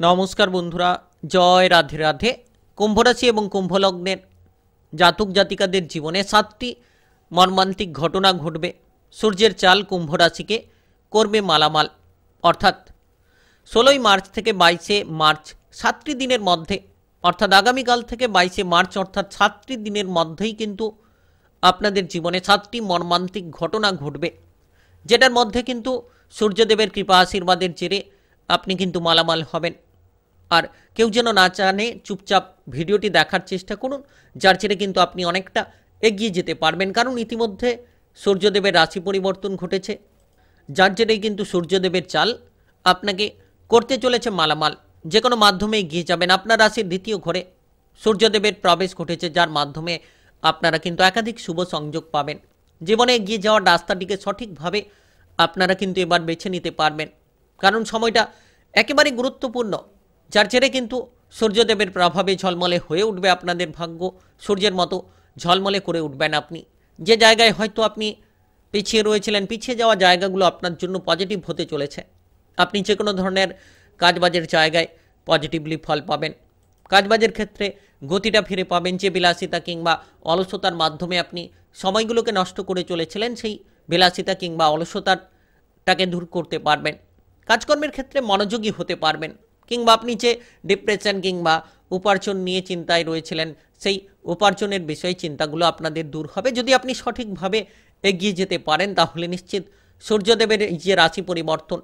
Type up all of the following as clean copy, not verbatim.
নমস্কার বন্ধুরা, জয় রাধে রাধে। কুম্ভ রাশি এবং কুম্ভ লগ্নের জাতক জাতিকাদের জীবনে 7টি মর্মান্তিক ঘটনা ঘটবে। সূর্যের চাল কুম্ভ রাশিকে করবে মালামাল। অর্থাৎ 16ই মার্চ থেকে 22শে মার্চ 7টি দিনের মধ্যে, অর্থাৎ আগামীকাল থেকে 22শে মার্চ, অর্থাৎ 7টি দিনের মধ্যেই কিন্তু আপনাদের জীবনে 7টি মর্মান্তিক ঘটনা ঘটবে, যেটার মধ্যে কিন্তু সূর্যদেবের কৃপা আশীর্বাদের জেরে আপনি কিন্তু মালামাল হবেন। আর কেউ যেন না জানে, চুপচাপ ভিডিওটি দেখার চেষ্টা করুন, যার জেরে কিন্তু আপনি অনেকটা এগিয়ে যেতে পারবেন। কারণ ইতিমধ্যে সূর্যদেবের রাশি পরিবর্তন ঘটেছে, যার জেরেই কিন্তু সূর্যদেবের চাল আপনাকে করতে চলেছে মালামাল। যে কোনো মাধ্যমে এগিয়ে যাবেন। আপনার রাশির দ্বিতীয় ঘরে সূর্যদেবের প্রবেশ ঘটেছে, যার মাধ্যমে আপনারা কিন্তু একাধিক শুভ সংযোগ পাবেন। জীবনে এগিয়ে যাওয়ার রাস্তাটিকে সঠিকভাবে আপনারা কিন্তু এবার বেছে নিতে পারবেন, কারণ সময়টা একেবারে গুরুত্বপূর্ণ, যার জেরে কিন্তু সূর্যদেবের প্রভাবে ঝলমলে হয়ে উঠবে আপনাদের ভাগ্য। সূর্যের মতো ঝলমলে করে উঠবেন আপনি। যে জায়গায় হয়তো আপনি পিছিয়ে রয়েছিলেন, পিছিয়ে যাওয়া জায়গাগুলো আপনার জন্য পজিটিভ হতে চলেছে। আপনি যে কোনো ধরনের কাজবাজের জায়গায় পজিটিভলি ফল পাবেন। কাজবাজের ক্ষেত্রে গতিটা ফিরে পাবেন। যে বিলাসিতা কিংবা অলসতার মাধ্যমে আপনি সময়গুলোকে নষ্ট করে চলেছিলেন, সেই বিলাসিতা কিংবা অলসতাটাকে দূর করতে পারবেন। কাজকর্মের ক্ষেত্রে মনোযোগী হতে পারবেন, কিংবা আপনি যে ডিপ্রেশন কিংবা উপার্জন নিয়ে চিন্তায় রয়েছিলেন, সেই উপার্জনের বিষয়ে চিন্তাগুলো আপনাদের দূর হবে। যদি আপনি সঠিকভাবে এগিয়ে যেতে পারেন, তাহলে নিশ্চিত সূর্যদেবের এই যে রাশি পরিবর্তন,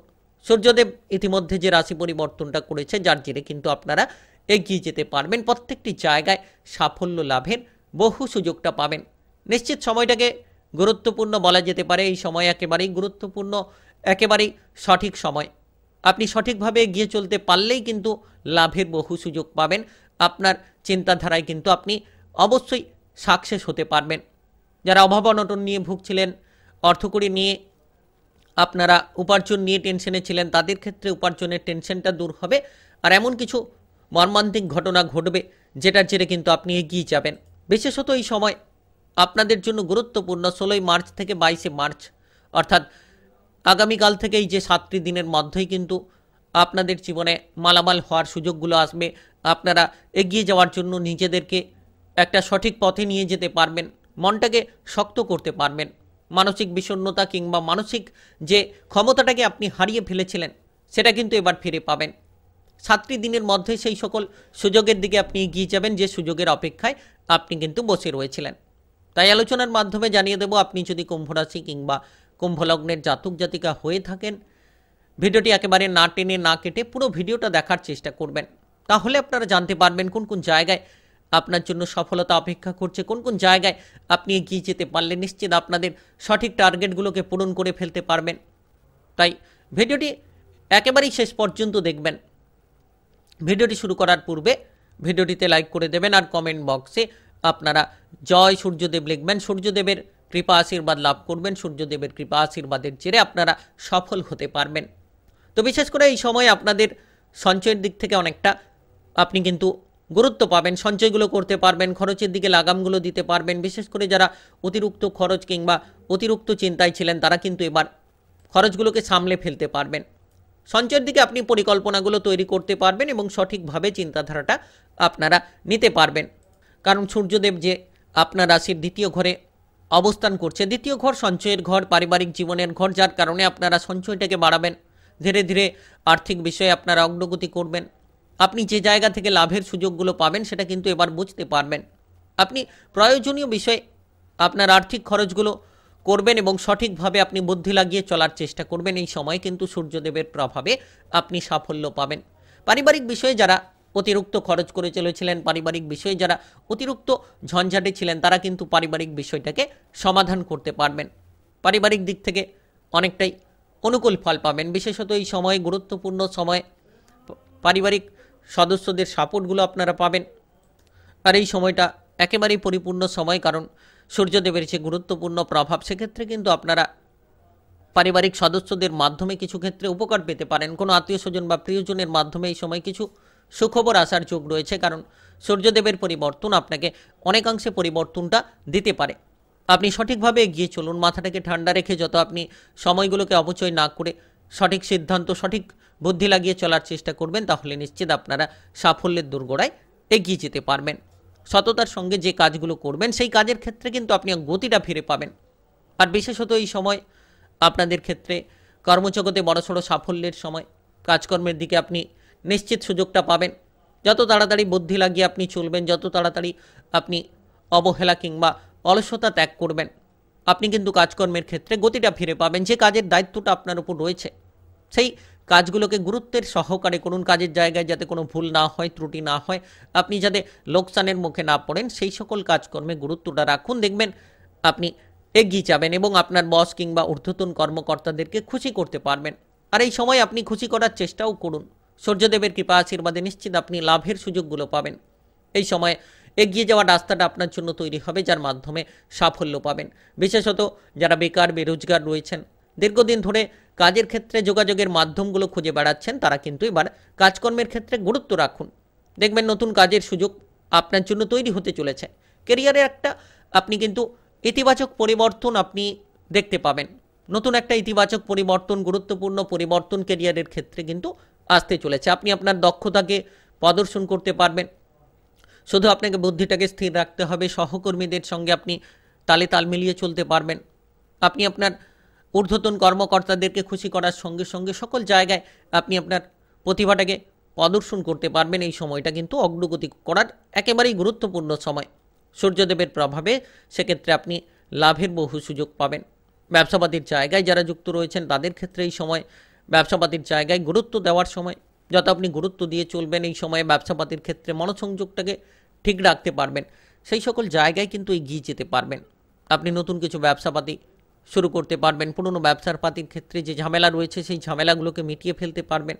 সূর্যদেব ইতিমধ্যে যে রাশি পরিবর্তনটা করেছে, যার জেরে কিন্তু আপনারা এগিয়ে যেতে পারবেন। প্রত্যেকটি জায়গায় সাফল্য লাভের বহু সুযোগটা পাবেন। নিশ্চিত সময়টাকে গুরুত্বপূর্ণ বলা যেতে পারে। এই সময় একেবারেই গুরুত্বপূর্ণ, একেবারেই সঠিক সময়। আপনি সঠিকভাবে এগিয়ে চলতে পারলেই কিন্তু লাভের বহু সুযোগ পাবেন। আপনার চিন্তাধারায় কিন্তু আপনি অবশ্যই সাকসেস হতে পারবেন। যারা অভাব অনটন নিয়ে ভুগছিলেন, অর্থকড়ি নিয়ে আপনারা উপার্জন নিয়ে টেনশনে ছিলেন, তাদের ক্ষেত্রে উপার্জনের টেনশনটা দূর হবে। আর এমন কিছু মর্মান্তিক ঘটনা ঘটবে, যেটার জেরে কিন্তু আপনি এগিয়ে যাবেন। বিশেষত এই সময় আপনাদের জন্য গুরুত্বপূর্ণ। 16ই মার্চ থেকে 22শে মার্চ, অর্থাৎ আগামীকাল থেকে এই যে 7টি দিনের মধ্যেই কিন্তু আপনাদের জীবনে মালামাল হওয়ার সুযোগগুলো আসবে। আপনারা এগিয়ে যাওয়ার জন্য নিজেদেরকে একটা সঠিক পথে নিয়ে যেতে পারবেন, মনটাকে শক্ত করতে পারবেন। মানসিক বিষণ্ণতা কিংবা মানসিক যে ক্ষমতাটাকে আপনি হারিয়ে ফেলেছিলেন, সেটা কিন্তু এবার ফিরে পাবেন। 7টি দিনের মধ্যে সেই সকল সুযোগের দিকে আপনি এগিয়ে যাবেন, যে সুযোগের অপেক্ষায় আপনি কিন্তু বসে রয়েছিলেন। তাই আলোচনার মাধ্যমে জানিয়ে দেব, আপনি যদি কুম্ভ রাশি কিংবা কুম্ভ লগ্নের জাতক জাতিকা হয়ে থাকেন, ভিডিওটি একেবারে না টেনে না কেটে পুরো ভিডিওটা দেখার চেষ্টা করবেন। তাহলে আপনারা জানতে পারবেন কোন কোন জায়গায় আপনার জন্য সফলতা অপেক্ষা করছে, কোন কোন জায়গায় আপনি এগিয়ে যেতে পারলে নিশ্চিত আপনাদের সঠিক টার্গেটগুলোকে পূরণ করে ফেলতে পারবেন। তাই ভিডিওটি একেবারেই শেষ পর্যন্ত দেখবেন। ভিডিওটি শুরু করার পূর্বে ভিডিওটিতে লাইক করে দেবেন, আর কমেন্ট বক্সে আপনারা জয় সূর্যদেব লিখবেন। সূর্যদেবের কৃপা আশীর্বাদ লাভ করবেন। সূর্যদেবের কৃপা আশীর্বাদের জেরে আপনারা সফল হতে পারবেন। তো বিশেষ করে এই সময় আপনাদের সঞ্চয়ের দিক থেকে অনেকটা আপনি কিন্তু গুরুত্ব পাবেন। সঞ্চয়গুলো করতে পারবেন, খরচের দিকে লাগামগুলো দিতে পারবেন। বিশেষ করে যারা অতিরিক্ত খরচ কিংবা অতিরিক্ত চিন্তায় ছিলেন, তারা কিন্তু এবার খরচগুলোকে সামলে ফেলতে পারবেন। সঞ্চয়ের দিকে আপনি পরিকল্পনাগুলো তৈরি করতে পারবেন এবং সঠিকভাবে চিন্তাধারাটা আপনারা নিতে পারবেন। কারণ সূর্যদেব যে আপনার রাশির দ্বিতীয় ঘরে অবস্থান করছে, দ্বিতীয় ঘর সঞ্চয়ের ঘর, পারিবারিক জীবনের ঘর, যার কারণে আপনারা সঞ্চয়টাকে বাড়াবেন। ধীরে ধীরে আর্থিক বিষয়ে আপনারা অগ্রগতি করবেন। আপনি যে জায়গা থেকে লাভের সুযোগগুলো পাবেন, সেটা কিন্তু এবার বুঝতে পারবেন। আপনি প্রয়োজনীয় বিষয়ে আপনার আর্থিক খরচগুলো করবেন এবং সঠিকভাবে আপনি বুদ্ধি লাগিয়ে চলার চেষ্টা করবেন। এই সময় কিন্তু সূর্যদেবের প্রভাবে আপনি সাফল্য পাবেন। পারিবারিক বিষয়ে যারা অতিরিক্ত খরচ করে চলেছিলেন, পারিবারিক বিষয়ে যারা অতিরিক্ত ঝঞ্ঝাটে ছিলেন, তারা কিন্তু পারিবারিক বিষয়টাকে সমাধান করতে পারবেন। পারিবারিক দিক থেকে অনেকটাই অনুকূল ফল পাবেন। বিশেষত এই সময় গুরুত্বপূর্ণ সময়, পারিবারিক সদস্যদের সাপোর্টগুলো আপনারা পাবেন। আর এই সময়টা একেবারেই পরিপূর্ণ সময়, কারণ সূর্যদেবের যে গুরুত্বপূর্ণ প্রভাব, সেক্ষেত্রে কিন্তু আপনারা পারিবারিক সদস্যদের মাধ্যমে কিছু ক্ষেত্রে উপকার পেতে পারেন। কোনো আত্মীয় স্বজন বা প্রিয়জনের মাধ্যমে এই সময় কিছু সুখবর আসার যোগ রয়েছে, কারণ সূর্যদেবের পরিবর্তন আপনাকে অনেকাংশে পরিবর্তনটা দিতে পারে। আপনি সঠিকভাবে এগিয়ে চলুন, মাথাটাকে ঠান্ডা রেখে যত আপনি সময়গুলোকে অপচয় না করে সঠিক সিদ্ধান্ত, সঠিক বুদ্ধি লাগিয়ে চলার চেষ্টা করবেন, তাহলে নিশ্চিত আপনারা সাফল্যের দোরগোড়ায় এগিয়ে যেতে পারবেন। সততার সঙ্গে যে কাজগুলো করবেন সেই কাজের ক্ষেত্রে কিন্তু আপনি গতিটা ফিরে পাবেন। আর বিশেষত এই সময় আপনাদের ক্ষেত্রে কর্মজগতে বড়সড় সাফল্যের সময়, কাজকর্মের দিকে আপনি নিশ্চিত সুযোগটা পাবেন। যত তাড়াতাড়ি বুদ্ধি লাগিয়ে আপনি চলবেন, যত তাড়াতাড়ি আপনি অবহেলা কিংবা অলসতা ত্যাগ করবেন, আপনি কিন্তু কাজকর্মের ক্ষেত্রে গতিটা ফিরে পাবেন। যে কাজের দায়িত্বটা আপনার উপর রয়েছে সেই কাজগুলোকে গুরুত্বের সহকারে করুন। কাজের জায়গায় যাতে কোনো ভুল না হয়, ত্রুটি না হয়, আপনি যাতে লোকসানের মুখে না পড়েন, সেই সকল কাজকর্মে গুরুত্বটা রাখুন। দেখবেন আপনি এগিয়ে যাবেন এবং আপনার বস কিংবা ঊর্ধ্বতন কর্মকর্তাদেরকে খুশি করতে পারবেন। আর এই সময় আপনি খুশি করার চেষ্টাও করুন। সূর্যদেবের কৃপা আশীর্বাদে নিশ্চিত আপনি লাভের সুযোগগুলো পাবেন। এই সময় এগিয়ে যাওয়ার রাস্তাটা আপনার জন্য তৈরি হবে, যার মাধ্যমে সাফল্য পাবেন। বিশেষত যারা বেকার বেরোজগার রয়েছেন, দীর্ঘদিন ধরে কাজের ক্ষেত্রে যোগাযোগের মাধ্যমগুলো খুঁজে বেড়াচ্ছেন, তারা কিন্তু এবার কাজকর্মের ক্ষেত্রে গুরুত্ব রাখুন। দেখবেন নতুন কাজের সুযোগ আপনার জন্য তৈরি হতে চলেছে। কেরিয়ারে একটা আপনি কিন্তু ইতিবাচক পরিবর্তন আপনি দেখতে পাবেন। নতুন একটা ইতিবাচক পরিবর্তন, গুরুত্বপূর্ণ পরিবর্তন কেরিয়ারের ক্ষেত্রে কিন্তু আসতে চলেছে। আপনি আপনার দক্ষতাকে প্রদর্শন করতে পারবেন। শুধু আপনাকে বুদ্ধিটাকে স্থির রাখতে হবে। সহকর্মীদের সঙ্গে আপনি তালে তাল মিলিয়ে চলতে পারবেন। আপনি আপনার ঊর্ধ্বতন কর্মকর্তাদেরকে খুশি করার সঙ্গে সঙ্গে সকল জায়গায় আপনি আপনার প্রতিভাটাকে প্রদর্শন করতে পারবেন। এই সময়টা কিন্তু অগ্রগতি করার একেবারেই গুরুত্বপূর্ণ সময়। সূর্যদেবের প্রভাবে সেক্ষেত্রে আপনি লাভের বহু সুযোগ পাবেন। ব্যবসাপাতির জায়গায় যারা যুক্ত রয়েছেন তাদের ক্ষেত্রে এই সময় ব্যবসাপাতির জায়গায় গুরুত্ব দেওয়ার সময়। যত আপনি গুরুত্ব দিয়ে চলবেন, এই সময়ে ব্যবসাপাতির ক্ষেত্রে মনোসংযোগটাকে ঠিক রাখতে পারবেন। সেই সকল জায়গায় কিন্তু এগিয়ে যেতে পারবেন। আপনি নতুন কিছু ব্যবসাপাতি শুরু করতে পারবেন। পুরনো ব্যবসার পাতির ক্ষেত্রে যে ঝামেলা রয়েছে সেই ঝামেলাগুলোকে মিটিয়ে ফেলতে পারবেন।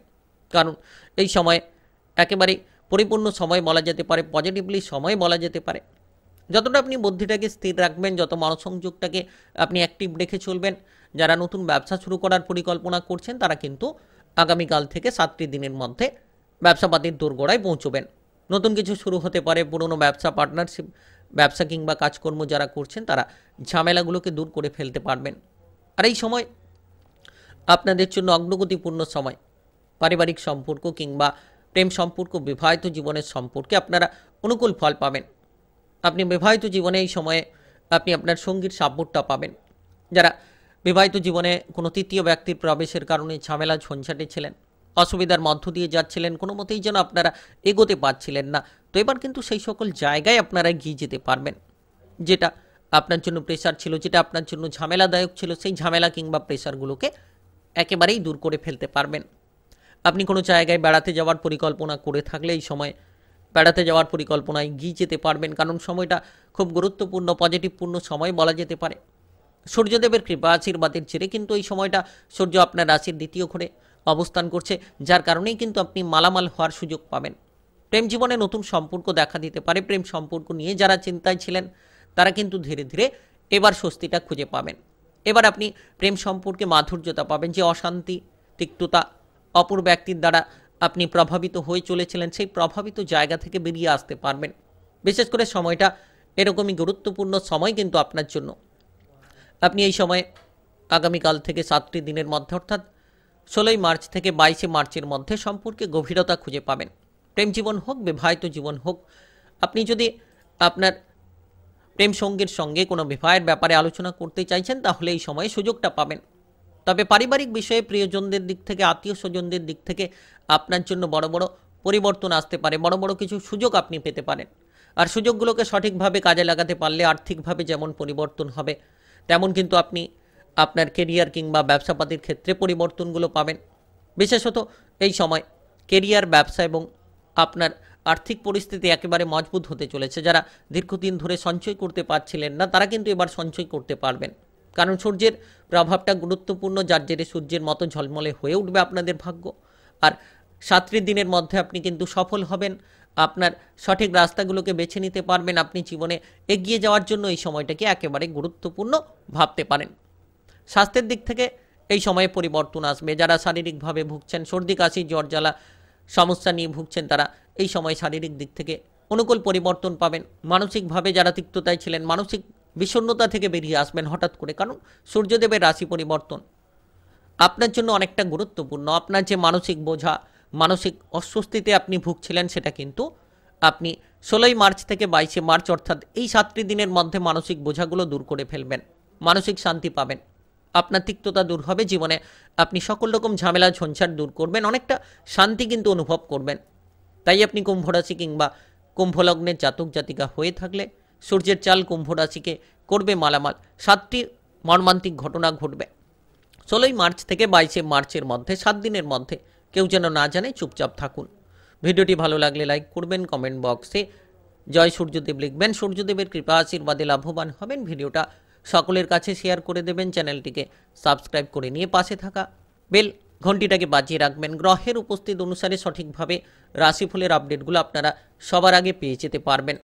কারণ এই সময় একেবারে পরিপূর্ণ সময় বলা যেতে পারে, পজিটিভলি সময় বলা যেতে পারে। যতটা আপনি বুদ্ধিটাকে স্থির রাখবেন, যত মনোসংযোগটাকে আপনি অ্যাক্টিভ রেখে চলবেন, যারা নতুন ব্যবসা শুরু করার পরিকল্পনা করছেন তারা কিন্তু আগামীকাল থেকে 7টি দিনের মধ্যে ব্যবসাপাতির দোরগোড়ায় পৌঁছবেন। নতুন কিছু শুরু হতে পারে। পুরনো ব্যবসা, পার্টনারশিপ ব্যবসা কিংবা কাজকর্ম যারা করছেন তারা ঝামেলাগুলোকে দূর করে ফেলতে পারবেন। আর এই সময় আপনাদের জন্য অগ্রগতিপূর্ণ সময়। পারিবারিক সম্পর্ক কিংবা প্রেম সম্পর্ক, বিবাহিত জীবনের সম্পর্কে আপনারা অনুকূল ফল পাবেন। আপনি বিবাহিত জীবনে এই সময়ে আপনি আপনার সঙ্গীর সাপোর্টটা পাবেন। যারা বিবাহিত জীবনে কোনো তৃতীয় ব্যক্তির প্রবেশের কারণে ঝামেলা ঝঞ্ঝাটে ছিলেন, অসুবিধার মধ্য দিয়ে যাচ্ছিলেন, কোনো মতেই যেন আপনারা এগোতে পারছিলেন না, তো এবার কিন্তু সেই সকল জায়গায় আপনারা এগিয়ে যেতে পারবেন। যেটা আপনার জন্য প্রেশার ছিল, যেটা আপনার জন্য ঝামেলাদায়ক ছিল, সেই ঝামেলা কিংবা প্রেশারগুলোকে একেবারেই দূর করে ফেলতে পারবেন। আপনি কোনো জায়গায় বেড়াতে যাওয়ার পরিকল্পনা করে থাকলে এই সময় বেড়াতে যাওয়ার পরিকল্পনায় এগিয়ে যেতে পারবেন। কারণ সময়টা খুব গুরুত্বপূর্ণ, পজিটিভপূর্ণ সময় বলা যেতে পারে। সূর্যদেবের কৃপা আশীর্বাদের জেরে কিন্তু এই সময়টা সূর্য আপনার রাশির দ্বিতীয় ঘরে অবস্থান করছে, যার কারণেই কিন্তু আপনি মালামাল হওয়ার সুযোগ পাবেন। প্রেম জীবনে নতুন সম্পর্ক দেখা দিতে পারে। প্রেম সম্পর্ক নিয়ে যারা চিন্তায় ছিলেন তারা কিন্তু ধীরে ধীরে এবার স্বস্তিটা খুঁজে পাবেন। এবার আপনি প্রেম সম্পর্কে মাধুর্যতা পাবেন। যে অশান্তি, তিক্ততা, অপর ব্যক্তির দ্বারা আপনি প্রভাবিত হয়ে চলেছিলেন, সেই প্রভাবিত জায়গা থেকে বেরিয়ে আসতে পারবেন। বিশেষ করে সময়টা এরকমই গুরুত্বপূর্ণ সময় কিন্তু আপনার জন্য। আপনি এই সময়ে আগামীকাল থেকে 7টি দিনের মধ্যে অর্থাৎ 16ই মার্চ থেকে 22শে মার্চের মধ্যে সম্পর্কে গভীরতা খুঁজে পাবেন। প্রেম জীবন হোক, বিবাহিত জীবন হোক, আপনি যদি আপনার প্রেম সঙ্গীর সঙ্গে কোনো বিবাহের ব্যাপারে আলোচনা করতে চাইছেন তাহলে এই সময়ে সুযোগটা পাবেন। তবে পারিবারিক বিষয়ে প্রিয়জনদের দিক থেকে, আত্মীয় স্বজনদের দিক থেকে আপনার জন্য বড় বড় পরিবর্তন আসতে পারে। বড় বড় কিছু সুযোগ আপনি পেতে পারেন। আর সুযোগগুলোকে সঠিকভাবে কাজে লাগাতে পারলে আর্থিকভাবে যেমন পরিবর্তন হবে, তেমন কিন্তু আপনি আপনার কেরিয়ার কিংবা ব্যবসাপাতির ক্ষেত্রে পরিবর্তনগুলো পাবেন। বিশেষত এই সময় কেরিয়ার, ব্যবসা এবং আপনার আর্থিক পরিস্থিতি একেবারে মজবুত হতে চলেছে। যারা দীর্ঘদিন ধরে সঞ্চয় করতে পারছিলেন না তারা কিন্তু এবার সঞ্চয় করতে পারবেন। কারণ সূর্যের প্রভাবটা গুরুত্বপূর্ণ, যার জেরে সূর্যের মতো ঝলমলে হয়ে উঠবে আপনাদের ভাগ্য। আর 7টি দিনের মধ্যে আপনি কিন্তু সফল হবেন। আপনার সঠিক রাস্তাগুলোকে বেছে নিতে পারবেন। আপনি জীবনে এগিয়ে যাওয়ার জন্য এই সময়টাকে একেবারে গুরুত্বপূর্ণ ভাবতে পারেন। স্বাস্থ্যের দিক থেকে এই সময়ে পরিবর্তন আসবে। যারা শারীরিকভাবে ভুগছেন, সর্দি কাশি জ্বর জ্বালা সমস্যা নিয়ে ভুগছেন, তারা এই সময় শারীরিক দিক থেকে অনুকূল পরিবর্তন পাবেন। মানসিকভাবে যারা তিক্ততায় ছিলেন, মানসিক বিষণ্ণতা থেকে বেরিয়ে আসবেন হঠাৎ করে, কারণ সূর্যদেবের রাশি পরিবর্তন। আপনার জন্য অনেকটা গুরুত্বপূর্ণ। আপনার যে মানসিক বোঝা, মানসিক অস্বস্তিতে আপনি ভুগছিলেন, সেটা কিন্তু আপনি 16ই মার্চ থেকে 22শে মার্চ অর্থাৎ এই 7টি দিনের মধ্যে মানসিক বোঝাগুলো দূর করে ফেলবেন, মানসিক শান্তি পাবেন, আপনার তিক্ততা দূর হবে জীবনে, আপনি সকল রকম ঝামেলা ঝঞ্ঝাট দূর করবেন, অনেকটা শান্তি কিন্তু অনুভব করবেন। তাই আপনি কুম্ভ রাশি কিংবা কুম্ভ লগ্নের জাতক জাতিকা হয়ে থাকলে সূর্যের চাল কুম্ভ রাশিকে করবে মালামাল। 7টি মর্মান্তিক ঘটনা ঘটবে 16ই মার্চ থেকে 22শে মার্চের মধ্যে, 7 দিনের মধ্যে। কেউ যেন না জানে, চুপচাপ থাকুন। ভিডিওটি ভালো লাগলে লাইক করবেন, কমেন্ট বক্সে জয় সূর্যদেব লিখবেন। সূর্যদেবের কৃপা আশীর্বাদে লাভবান হবেন। ভিডিওটা সকলের কাছে শেয়ার করে দেবেন, চ্যানেলটিকে সাবস্ক্রাইব করে নিয়ে পাশে থাকা বেল ঘন্টিটাকে বাজিয়ে রাখবেন। গ্রহের উপস্থিত অনুসারে সঠিকভাবে রাশিফলের আপডেটগুলো আপনারা সবার আগে পেয়ে যেতে পারবেন।